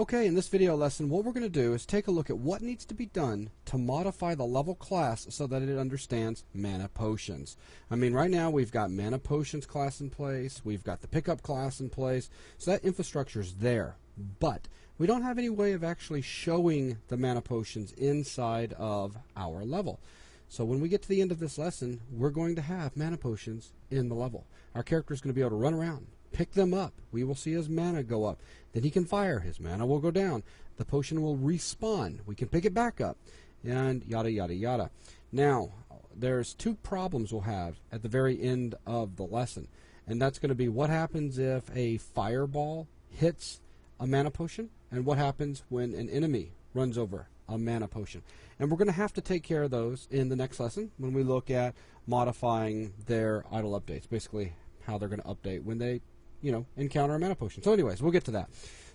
Okay, in this video lesson, what we're going to do is take a look at what needs to be done to modify the level class so that it understands mana potions. I mean, right now we've got mana potions class in place, we've got the pickup class in place, so that infrastructure is there. But we don't have any way of actually showing the mana potions inside of our level. So when we get to the end of this lesson, we're going to have mana potions in the level. Our character is going to be able to run around, pick them up. We will see his mana go up. Then he can fire. His mana will go down. The potion will respawn. We can pick it back up. And yada, yada, yada. Now, there's two problems we'll have at the very end of the lesson. And that's going to be what happens if a fireball hits a mana potion, and what happens when an enemy runs over a mana potion. And we're going to have to take care of those in the next lesson when we look at modifying their idle updates. Basically, how they're going to update when they encounter a mana potion. So anyways, we'll get to that.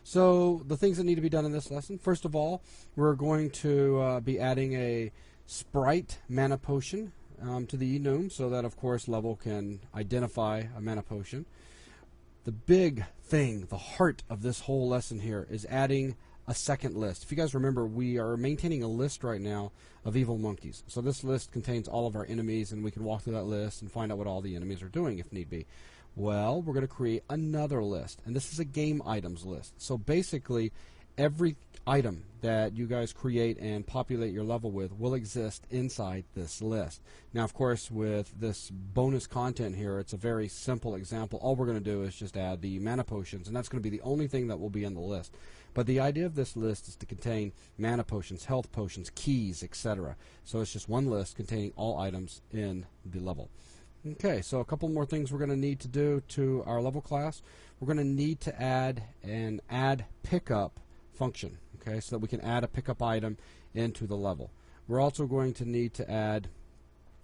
So the things that need to be done in this lesson, first of all, we're going to be adding a sprite mana potion to the enum so that, of course, level can identify a mana potion. The big thing, the heart of this whole lesson here, is adding a second list. If you guys remember, we are maintaining a list right now of evil monkeys. So this list contains all of our enemies, and we can walk through that list and find out what all the enemies are doing if need be. Well, we're going to create another list, and this is a game items list. So basically, every item that you guys create and populate your level with will exist inside this list. Now, of course, with this bonus content here, it's a very simple example. All we're going to do is just add the mana potions, and that's going to be the only thing that will be in the list. But the idea of this list is to contain mana potions, health potions, keys, etc. So it's just one list containing all items in the level. Okay, so a couple more things we're going to need to do to our level class. We're going to need to add an add pickup function, okay, so that we can add a pickup item into the level. We're also going to need to add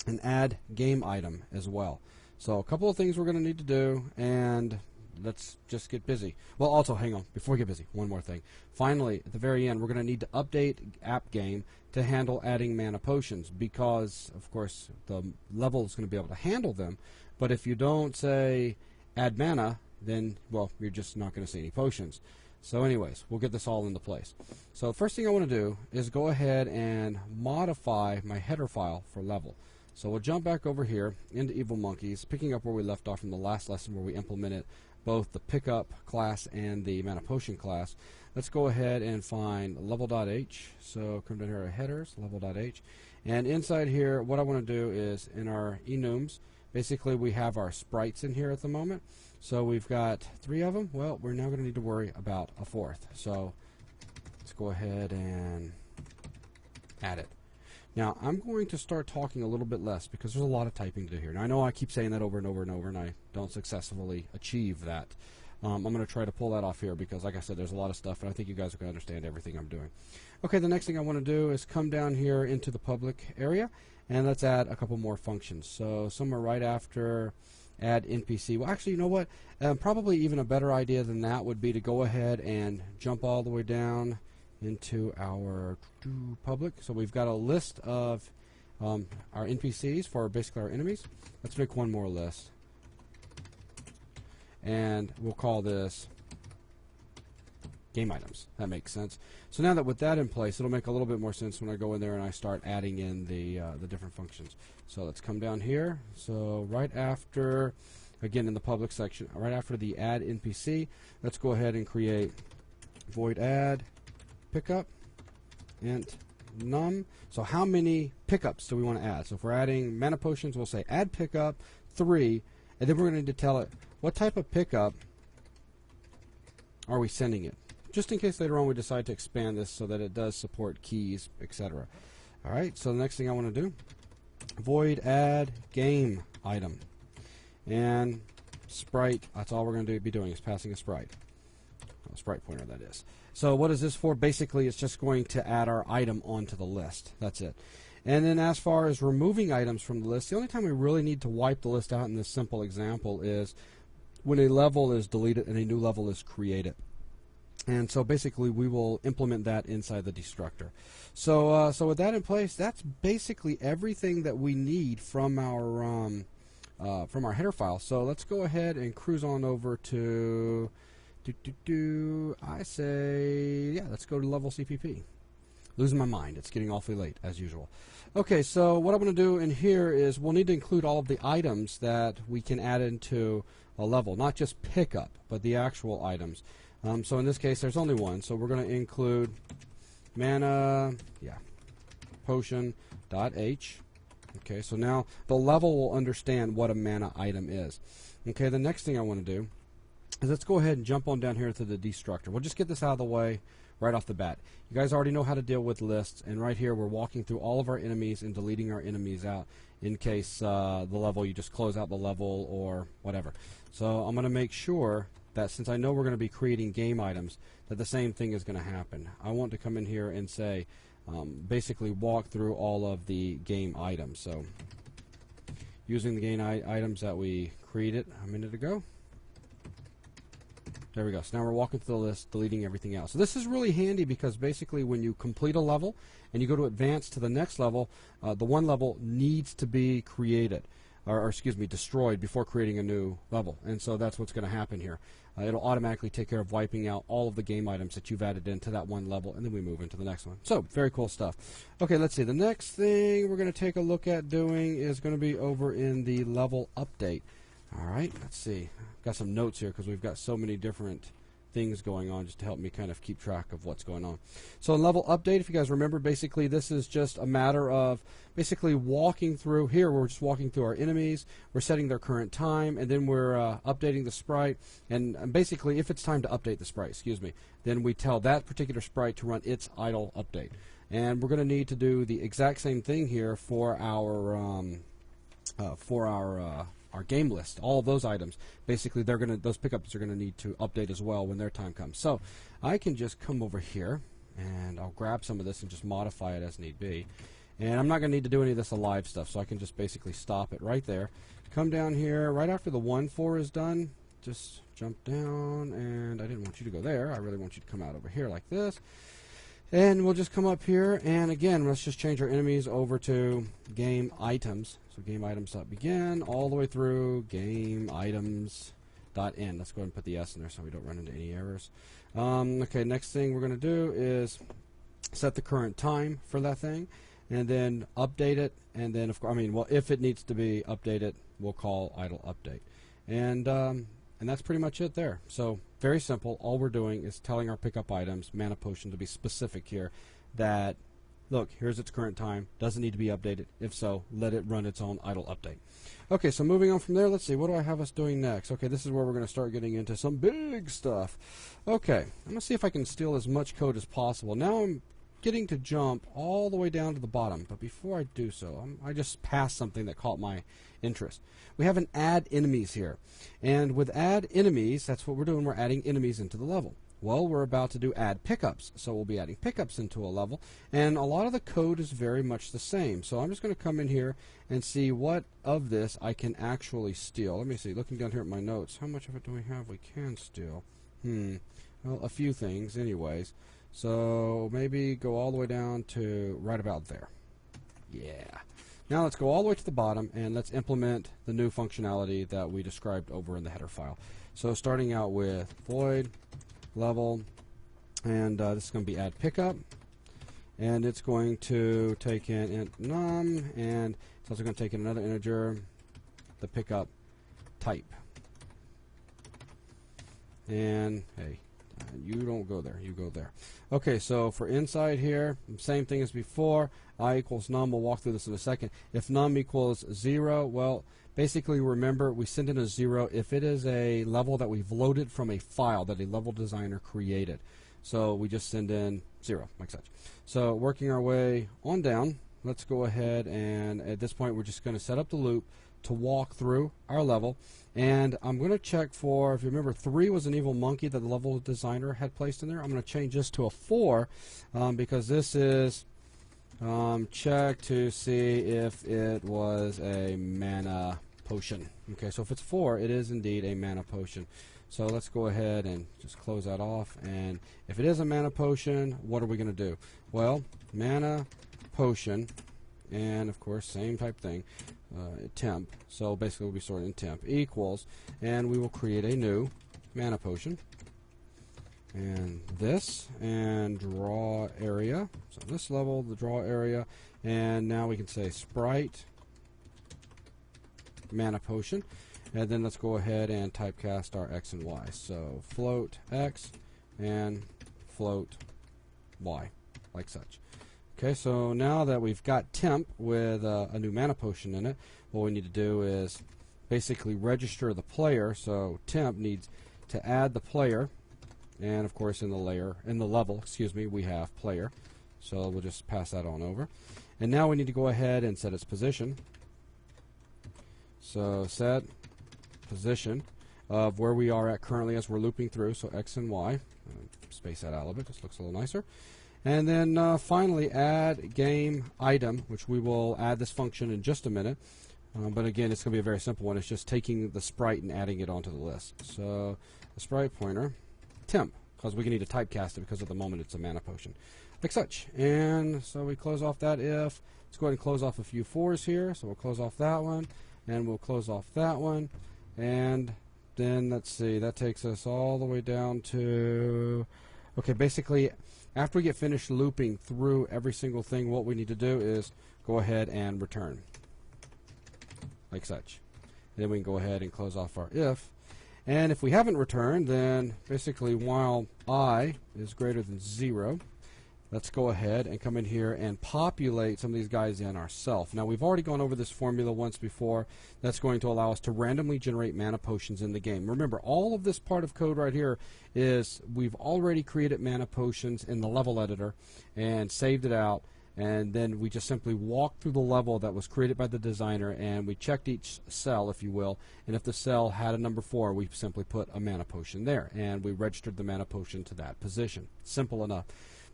an add game item as well. So a couple of things we're going to need to do, and let's just get busy. Well, also, hang on, before we get busy, one more thing. Finally, at the very end, we're going to need to update app game to handle adding mana potions because, of course, the level is going to be able to handle them. But if you don't, say, add mana, then, well, you're just not going to see any potions. So anyways, we'll get this all into place. So the first thing I want to do is go ahead and modify my header file for level. So we'll jump back over here into Evil Monkeys, picking up where we left off from the last lesson where we implemented both the pickup class and the mana potion class. Let's go ahead and find level.h. So come down here to headers, level.h. And inside here, what I want to do is in our enums, basically we have our sprites in here at the moment. So we've got 3 of them. Well, we're now going to need to worry about a 4th. So let's go ahead and add it. Now, I'm going to start talking a little bit less because there's a lot of typing to do here. Now, I know I keep saying that over and over and over, and I don't successfully achieve that. I'm going to try to pull that off here because, like I said, there's a lot of stuff, and I think you guys are going to understand everything I'm doing. Okay, the next thing I want to do is come down here into the public area, and let's add a couple more functions. So somewhere right after add NPC. Well, actually, you know what? Probably even a better idea than that would be to go ahead and jump all the way down into our public. So we've got a list of our NPCs for basically our enemies. Let's make one more list. And we'll call this game items. That makes sense. So now that with that in place, it'll make a little bit more sense when I go in there and I start adding in the different functions. So let's come down here. So right after, again in the public section, right after the add NPC, let's go ahead and create void add pickup int num. So how many pickups do we want to add? So if we're adding mana potions, we'll say add pickup 3, and then we're going to need to tell it what type of pickup are we sending it, just in case later on we decide to expand this so that it does support keys, etc. Alright, so the next thing I want to do, void add game item, and sprite, that's all we're going to be doing is passing a sprite. A sprite pointer, that is. So what is this for? Basically, it's just going to add our item onto the list. That's it. And then as far as removing items from the list, the only time we really need to wipe the list out in this simple example is when a level is deleted and a new level is created. And so basically we will implement that inside the destructor. So with that in place, that's basically everything that we need from our header file. So let's go ahead and cruise on over to I say, yeah, let's go to level CPP. Losing my mind. It's getting awfully late, as usual. Okay, so what I'm going to do in here is we'll need to include all of the items that we can add into a level. Not just pickup, but the actual items. So in this case, there's only one. So we're going to include mana, potion.h. Okay, so now the level will understand what a mana item is. Okay, the next thing I want to do is let's go ahead and jump on down here to the destructor. We'll just get this out of the way right off the bat. You guys already know how to deal with lists, and right here we're walking through all of our enemies and deleting our enemies out in case the level, you just close out the level or whatever. So I'm going to make sure that since I know we're going to be creating game items, that the same thing is going to happen. I want to come in here and say, basically walk through all of the game items. So using the game items that we created a minute ago. There we go. So now we're walking through the list, deleting everything else. So this is really handy because basically when you complete a level and you go to advance to the next level, the one level needs to be created, or excuse me, destroyed before creating a new level. And so that's what's going to happen here. It'll automatically take care of wiping out all of the game items that you've added into that one level, and then we move into the next one. So very cool stuff. Okay, let's see. The next thing we're going to take a look at doing is going to be over in the level update. All right, let's see. I've got some notes here because we've got so many different things going on just to help me kind of keep track of what's going on. So in level update, if you guys remember, basically this is just a matter of basically walking through here. We're just walking through our enemies. We're setting their current time, and then we're updating the sprite. And basically, if it's time to update the sprite, excuse me, then we tell that particular sprite to run its idle update. And we're going to need to do the exact same thing here for our game list. All of those items, basically, those pickups are going to need to update as well when their time comes. So I can just come over here and I'll grab some of this and just modify it as need be. And I'm not going to need to do any of this alive stuff, so I can just basically stop it right there. Come down here right after the 1.4 is done. Just jump down, and I didn't want you to go there. I really want you to come out over here like this. And we'll just come up here, and again, let's just change our enemies over to game items. So game items.begin all the way through game items.end. Let's go ahead and put the S in there so we don't run into any errors. Okay, next thing we're going to do is set the current time for that thing, and then update it. And then, of course, well, if it needs to be updated, we'll call idle update. And that's pretty much it there. So very simple. All we're doing is telling our pickup items, mana potion to be specific here, that look, here's its current time, doesn't need to be updated. If so, let it run its own idle update. Okay, so moving on from there, let's see, what do I have us doing next? Okay, this is where we're going to start getting into some big stuff. Okay, I'm going to see if I can steal as much code as possible. Now I'm getting to jump all the way down to the bottom, but before I do so, I just passed something that caught my interest. We have an add enemies here, and with add enemies, that's what we're doing. We're adding enemies into the level. Well, we're about to do add pickups, so we'll be adding pickups into a level, and a lot of the code is very much the same. So I'm just going to come in here and see what of this I can actually steal. Let me see, looking down here at my notes, how much of it do we have we can steal? Well, a few things anyways. So maybe go all the way down to right about there. Yeah. Now let's go all the way to the bottom and let's implement the new functionality that we described over in the header file. So starting out with void level, and this is going to be add pickup, and it's going to take in int num, and it's also going to take in another integer, the pickup type. And hey, you don't go there, you go there. Okay, so for inside here, same thing as before, I equals num. We'll walk through this in a second. If num equals 0, well, basically remember we send in a 0 if it is a level that we've loaded from a file that a level designer created. So we just send in 0, like such. So working our way on down, let's go ahead and at this point we're just going to set up the loop to walk through our level. And I'm going to check for, if you remember, 3 was an evil monkey that the level designer had placed in there. I'm going to change this to a 4 because this is check to see if it was a mana potion. Okay, so if it's 4, it is indeed a mana potion. So let's go ahead and just close that off. And if it is a mana potion, what are we going to do? Well, mana potion, and of course, same type thing. Temp, so basically we'll be storing in temp equals, and we will create a new mana potion. and this, and draw area. So this level, the draw area, and now we can say Sprite mana potion, and then let's go ahead and typecast our X and Y. So float X and float Y, like such. Okay, so now that we've got temp with a new mana potion in it, what we need to do is basically register the player. So temp needs to add the player, and of course in the level, excuse me, we have player. So we'll just pass that on over. And now we need to go ahead and set its position. So set position of where we are at currently as we're looping through, so X and Y. Space that out a little bit, this looks a little nicer. And then finally add game item, which we will add this function in just a minute. But again, it's going to be a very simple one. It's just taking the sprite and adding it onto the list. So the sprite pointer, temp, because we can need to typecast it because at the moment it's a mana potion, like such. And so we close off that if. Let's go ahead and close off a few 4s here. So we'll close off that one, and we'll close off that one. And then let's see, that takes us all the way down to, okay, basically after we get finished looping through every single thing, what we need to do is go ahead and return, like such. And then we can go ahead and close off our if. And if we haven't returned, then basically while I is greater than 0, let's go ahead and come in here and populate some of these guys in ourselves. Now, we've already gone over this formula once before. That's going to allow us to randomly generate mana potions in the game. Remember, all of this part of code right here is we've already created mana potions in the level editor and saved it out. And then we just simply walked through the level that was created by the designer, and we checked each cell, if you will. And if the cell had a number 4, we simply put a mana potion there. And we registered the mana potion to that position. Simple enough.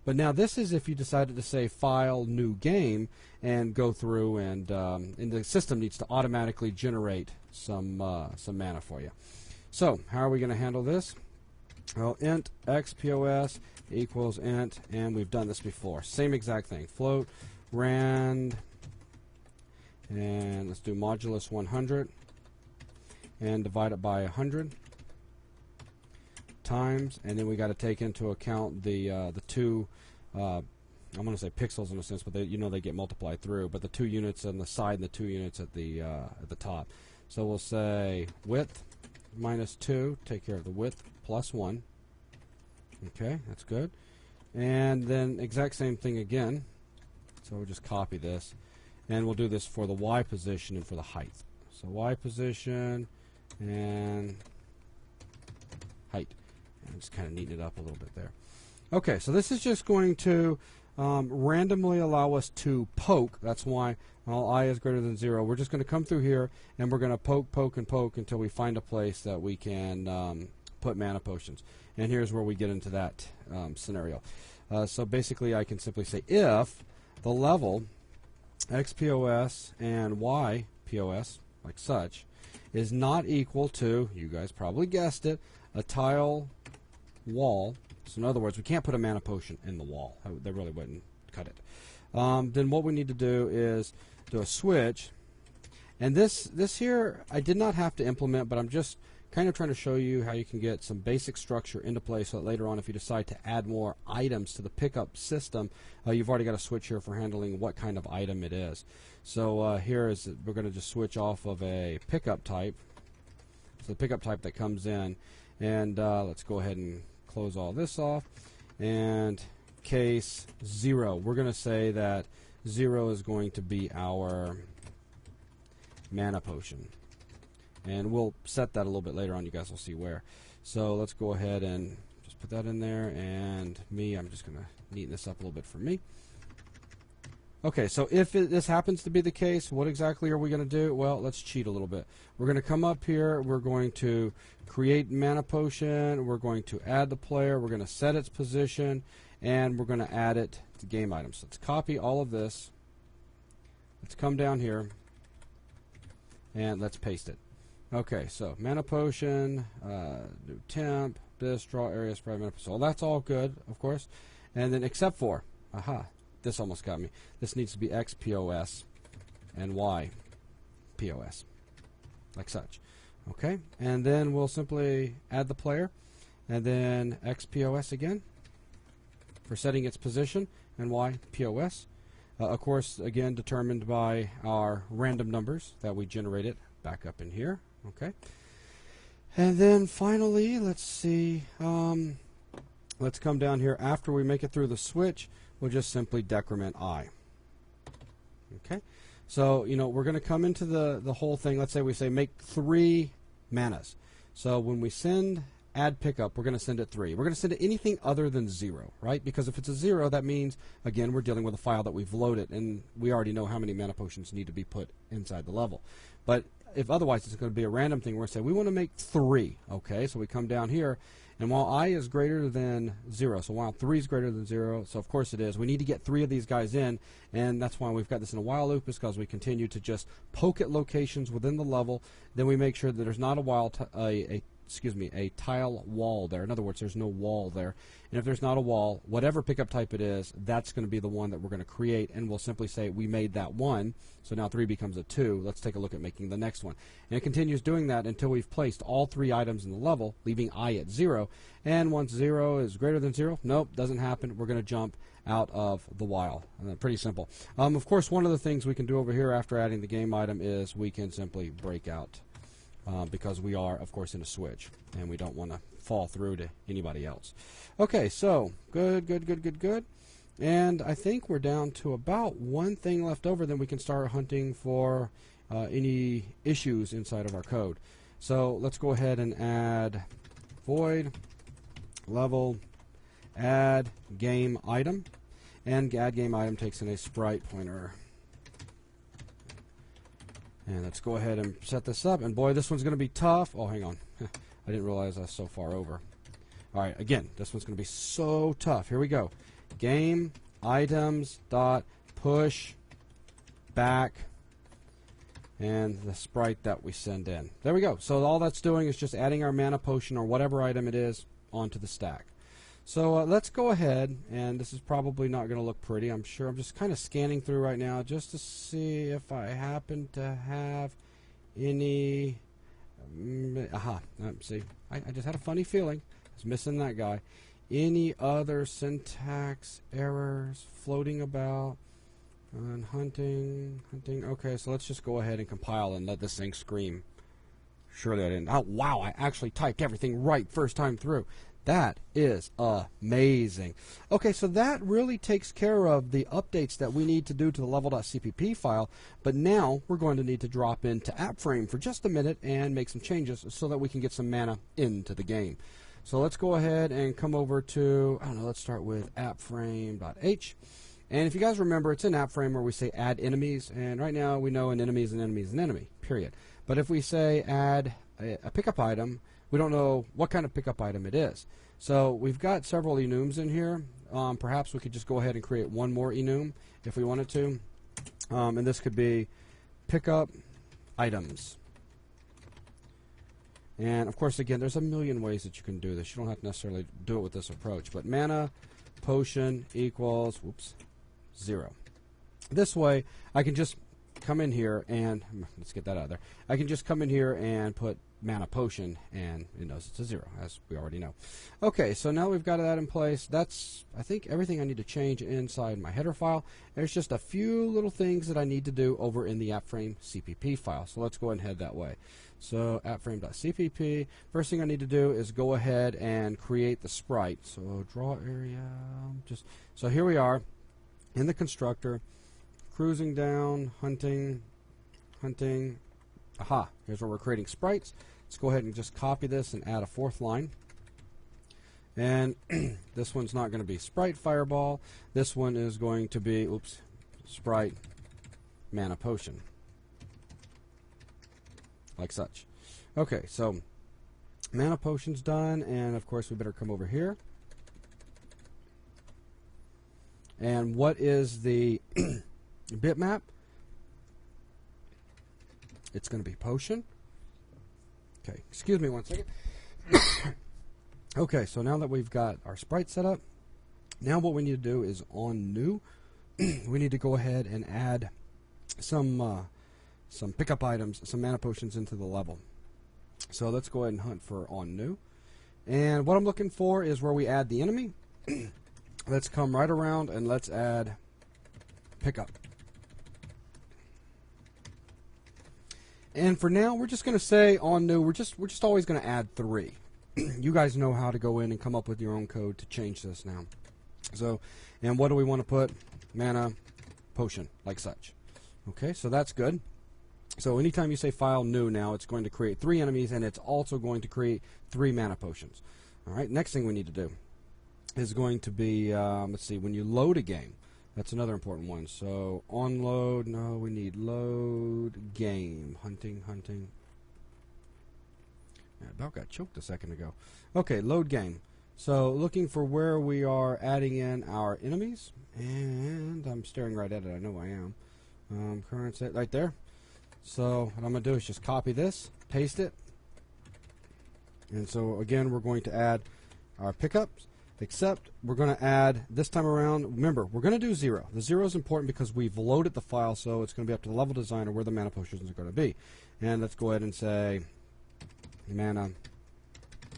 But now this is if you decided to say file new game and go through and the system needs to automatically generate some mana for you. So how are we going to handle this? Well, int xpos equals int, and we've done this before. Same exact thing. Float rand, and let's do modulus 100 and divide it by 100. Times, and then we got to take into account the two I'm going to say pixels in a sense, but they, they get multiplied through, but the 2 units on the side and the 2 units at the top. So we'll say width minus 2, take care of the width, plus 1. Okay, that's good. And then exact same thing again. So we'll just copy this, and we'll do this for the Y position and for the height. So Y position and height. And just kind of neaten it up a little bit there. Okay, so this is just going to randomly allow us to poke. That's why while I is greater than 0, we're just going to come through here and we're going to poke, poke, and poke until we find a place that we can put mana potions. And here's where we get into that scenario. So basically I can simply say if the level xpos and ypos, like such, is not equal to, you guys probably guessed it, a tile wall. So in other words, we can't put a mana potion in the wall. That really wouldn't cut it. Then what we need to do is do a switch. And this here I did not have to implement, but I'm just kind of trying to show you how you can get some basic structure into place so that later on if you decide to add more items to the pickup system, you've already got a switch here for handling what kind of item it is. So here is, we're going to just switch off of a pickup type. So the pickup type that comes in, and let's go ahead and close all this off, and case 0, we're going to say that 0 is going to be our mana potion, and we'll set that a little bit later on. You guys will see where. So let's go ahead and just put that in there, and I'm just going to neaten this up a little bit for me. Okay, so if this happens to be the case, what exactly are we going to do? Well, let's cheat a little bit. We're going to come up here, we're going to create mana potion, we're going to add the player, we're going to set its position, and we're going to add it to game items. So let's copy all of this. Let's come down here, and let's paste it. Okay, so mana potion, do temp, this, draw area, sprite, mana potion. So that's all good, of course. And then except for, this almost got me. This needs to be xpos and ypos, like such. Okay, and then we'll simply add the player, and then X POS again for setting its position, and Y POS. Of course, again, determined by our random numbers that we generated back up in here. Okay. And then finally, let's see, let's come down here. After we make it through the switch, we'll just simply decrement I. Okay. So, you know, we're going to come into the whole thing. Let's say we say make 3 manas. So when we send add pickup, we're going to send it 3. We're going to send it anything other than 0, right? Because if it's a 0, that means, again, we're dealing with a file that we've loaded, and we already know how many mana potions need to be put inside the level. But if otherwise, it's going to be a random thing. We're going to say we want to make 3. Okay, so we come down here, and while I is greater than 0, so while 3 is greater than 0, so of course it is, we need to get 3 of these guys in, and that's why we've got this in a while loop, is because we continue to just poke at locations within the level. Then we make sure that there's not a tile wall there. In other words, there's no wall there. And if there's not a wall, whatever pickup type it is, that's going to be the one that we're going to create, and we'll simply say we made that 1, so now 3 becomes a 2. Let's take a look at making the next one. And it continues doing that until we've placed all 3 items in the level, leaving I at 0. And once 0 is greater than 0, nope, doesn't happen. We're going to jump out of the while. Pretty simple. Of course, one of the things we can do over here after adding the game item is we can simply break out. Because we are, of course, in a switch, and we don't want to fall through to anybody else. Okay, so good. And I think we're down to about 1 thing left over. Then we can start hunting for any issues inside of our code. So let's go ahead and add void level add game item, and add game item takes in a sprite pointer. And let's go ahead and set this up. And boy, this one's going to be tough. Oh, hang on. I didn't realize I was so far over. All right, again, this one's going to be so tough. Here we go. Game items dot push back and the sprite that we send in. There we go. So all that's doing is just adding our mana potion or whatever item it is onto the stack. So let's go ahead, and this is probably not going to look pretty, I'm sure. I'm just kind of scanning through right now just to see if I happen to have any... see, I just had a funny feeling. I was missing that guy. Any other syntax errors floating about? On hunting. Okay, so let's just go ahead and compile and let this thing scream. Surely I didn't. Oh, wow, I actually typed everything right first time through. That is amazing. Okay, so that really takes care of the updates that we need to do to the level.cpp file, but now we're going to need to drop into AppFrame for just a minute and make some changes so that we can get some mana into the game. So let's go ahead and come over to, I don't know, let's start with appframe.h. And if you guys remember, it's in AppFrame where we say add enemies, and right now we know an enemy is an enemy is an enemy, period. But if we say add a pickup item, we don't know what kind of pickup item it is. So we've got several enums in here. Perhaps we could just go ahead and create one more enum if we wanted to. And this could be pickup items. And of course, again, there's a million ways that you can do this. You don't have to necessarily do it with this approach. But mana potion equals, 0. This way, I can just come in here and, let's get that out of there. I can just come in here and put mana potion, and it knows it's a 0, as we already know. Okay, so now we've got that in place. That's, I think, everything I need to change inside my header file. There's just a few little things that I need to do over in the AppFrame CPP file. So let's go ahead and head that way. So appframe.cpp. First thing I need to do is go ahead and create the sprite. So draw area. So here we are in the constructor, cruising down, hunting. Aha, here's where we're creating sprites. Let's go ahead and just copy this and add a 4th line. And this one's not going to be sprite fireball. This one is going to be, sprite mana potion. Like such. Okay, so mana potion's done, and of course we better come over here. And what is the bitmap? It's going to be potion. Okay, excuse me one second. Okay, so now that we've got our sprite set up, now what we need to do is on new. We need to go ahead and add some pickup items, some mana potions into the level. So let's go ahead and hunt for on new. And what I'm looking for is where we add the enemy. Let's come right around and let's add pickup. And for now, we're just going to say on new, we're just always going to add 3. You guys know how to go in and come up with your own code to change this now. So, and what do we want to put? Mana potion, like such. Okay, so that's good. So anytime you say file new now, it's going to create 3 enemies, and it's also going to create 3 mana potions. All right, next thing we need to do is going to be, let's see, when you load a game, that's another important one. So on load, no, we need load game. Hunting. I about got choked a second ago. Okay, load game. So looking for where we are adding in our enemies, and I'm staring right at it. I know I am. Current set right there. So what I'm going to do is just copy this, paste it, and so again we're going to add our pickups, except we're going to add this time around. Remember, we're going to do 0. The 0 is important because we've loaded the file, so it's going to be up to the level designer where the mana potions are going to be. And let's go ahead and say mana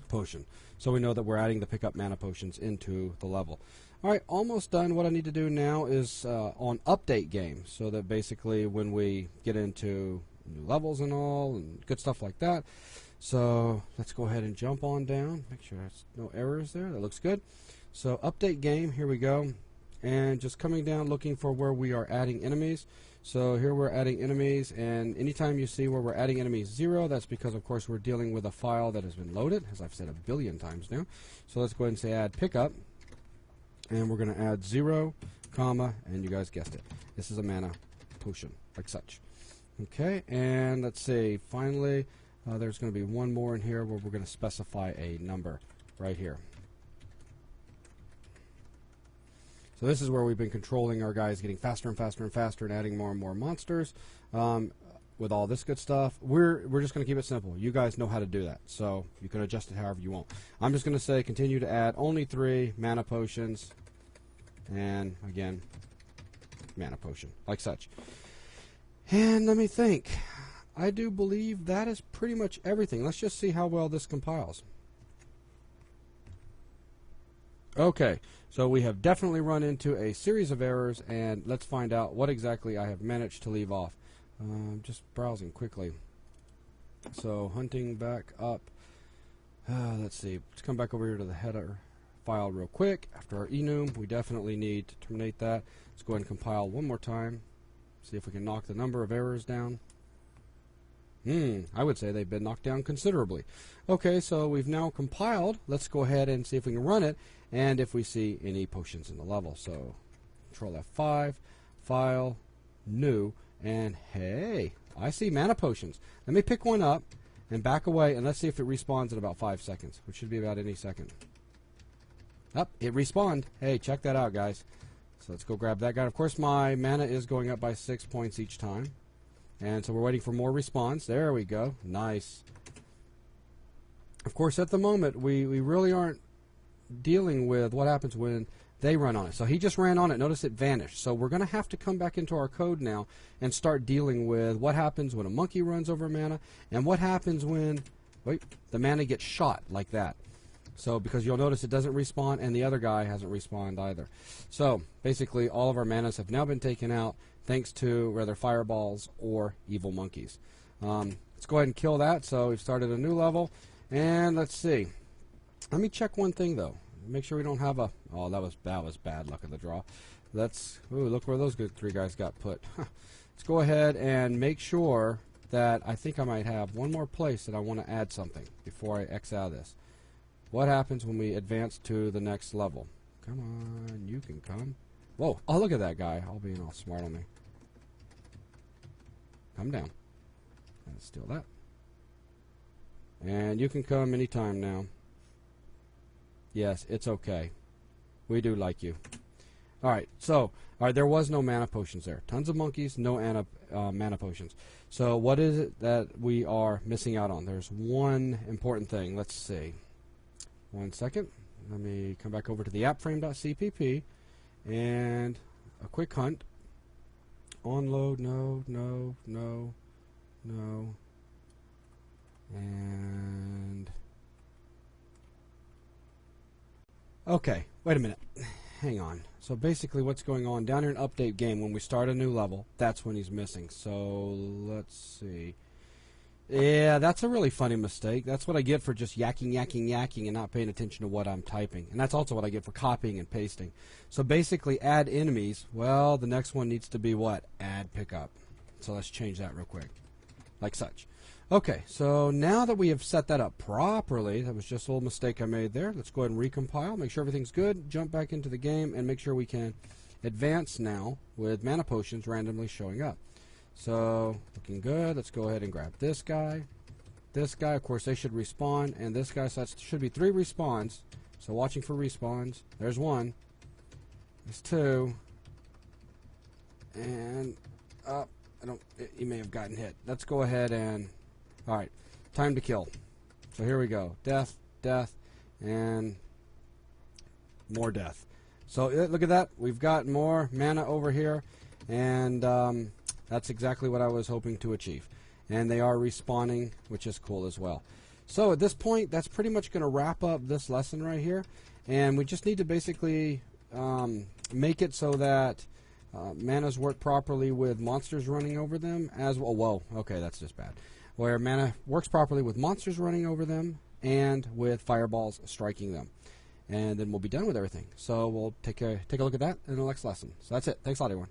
potion. So we know that we're adding the pickup mana potions into the level. All right, almost done. What I need to do now is on update game, so that basically when we get into new levels and all and good stuff like that. So let's go ahead and jump on down. Make sure there's no errors there. That looks good. So update game, here we go. And just coming down looking for where we are adding enemies. So here we're adding enemies, and anytime you see where we're adding enemies 0, that's because of course we're dealing with a file that has been loaded, as I've said a billion times now. So let's go ahead and say add pickup, and we're going to add 0, comma, and you guys guessed it, this is a mana potion, like such. Okay, and let's see, finally there's going to be one more in here where we're going to specify a number right here. So this is where we've been controlling our guys getting faster and faster and faster and adding more and more monsters with all this good stuff. We're just going to keep it simple. You guys know how to do that, so you can adjust it however you want. I'm just going to say continue to add only 3 mana potions, and again, mana potion, like such. And let me think. I do believe that is pretty much everything. Let's just see how well this compiles. Okay, so we have definitely run into a series of errors, and let's find out what exactly I have managed to leave off. Just browsing quickly. So hunting back up. Let's see. Let's come back over here to the header file real quick. After our enum, we definitely need to terminate that. Let's go ahead and compile one more time. See if we can knock the number of errors down. I would say they've been knocked down considerably. Okay, so we've now compiled. Let's go ahead and see if we can run it, and if we see any potions in the level. So Control F5, File, New, and hey, I see mana potions. Let me pick one up and back away, and let's see if it respawns in about 5 seconds, which should be about any second. Up, it respawned. Hey, check that out, guys. So let's go grab that guy. Of course, my mana is going up by 6 points each time. And so we're waiting for more response. There we go. Nice. Of course, at the moment, we really aren't dealing with what happens when they run on it. So he just ran on it. Notice it vanished. So we're going to have to come back into our code now and start dealing with what happens when a monkey runs over mana, and what happens when the mana gets shot like that. So because you'll notice it doesn't respawn, and the other guy hasn't respawned either. So basically all of our manas have now been taken out thanks to rather fireballs or evil monkeys. Let's go ahead and kill that. So we've started a new level, and let's see. Let me check one thing though. Make sure we don't have a. Oh, that was bad luck of the draw. Let's. Ooh, look where those good 3 guys got put. Let's go ahead and make sure that I think I might have one more place that I want to add something before I X out of this. What happens when we advance to the next level? Come on, you can come. Whoa! Oh, look at that guy. All being all smart on me. Come down. Let's steal that. And you can come anytime now. Yes, it's okay. We do like you. Alright, so, there was no mana potions there. Tons of monkeys, no mana potions. So what is it that we are missing out on? There's one important thing. Let's see. 1 second. Let me come back over to the appframe.cpp and a quick hunt. Onload, no. And Okay, wait a minute. Hang on. So basically what's going on down here in update game, when we start a new level, that's when he's missing. So let's see. Yeah, that's a really funny mistake. That's what I get for just yakking and not paying attention to what I'm typing. And that's also what I get for copying and pasting. So basically add enemies. Well, the next one needs to be what? Add pickup. So let's change that real quick. Like such. Okay, so now that we have set that up properly, that was just a little mistake I made there. Let's go ahead and recompile, make sure everything's good, jump back into the game, and make sure we can advance now with mana potions randomly showing up. So, looking good. Let's go ahead and grab this guy. This guy, of course, they should respawn, and this guy, so that should be 3 respawns. So watching for respawns. There's 1. There's 2. And, he may have gotten hit. Let's go ahead and... Alright, time to kill. So here we go. Death, death, and more death. So look at that. We've got more mana over here, and that's exactly what I was hoping to achieve. And they are respawning, which is cool as well. So at this point, that's pretty much going to wrap up this lesson right here. And we just need to basically make it so that manas work properly with monsters running over them as well. Whoa, okay, that's just bad. Where mana works properly with monsters running over them and with fireballs striking them. And then we'll be done with everything. So we'll take a look at that in the next lesson. So that's it. Thanks a lot, everyone.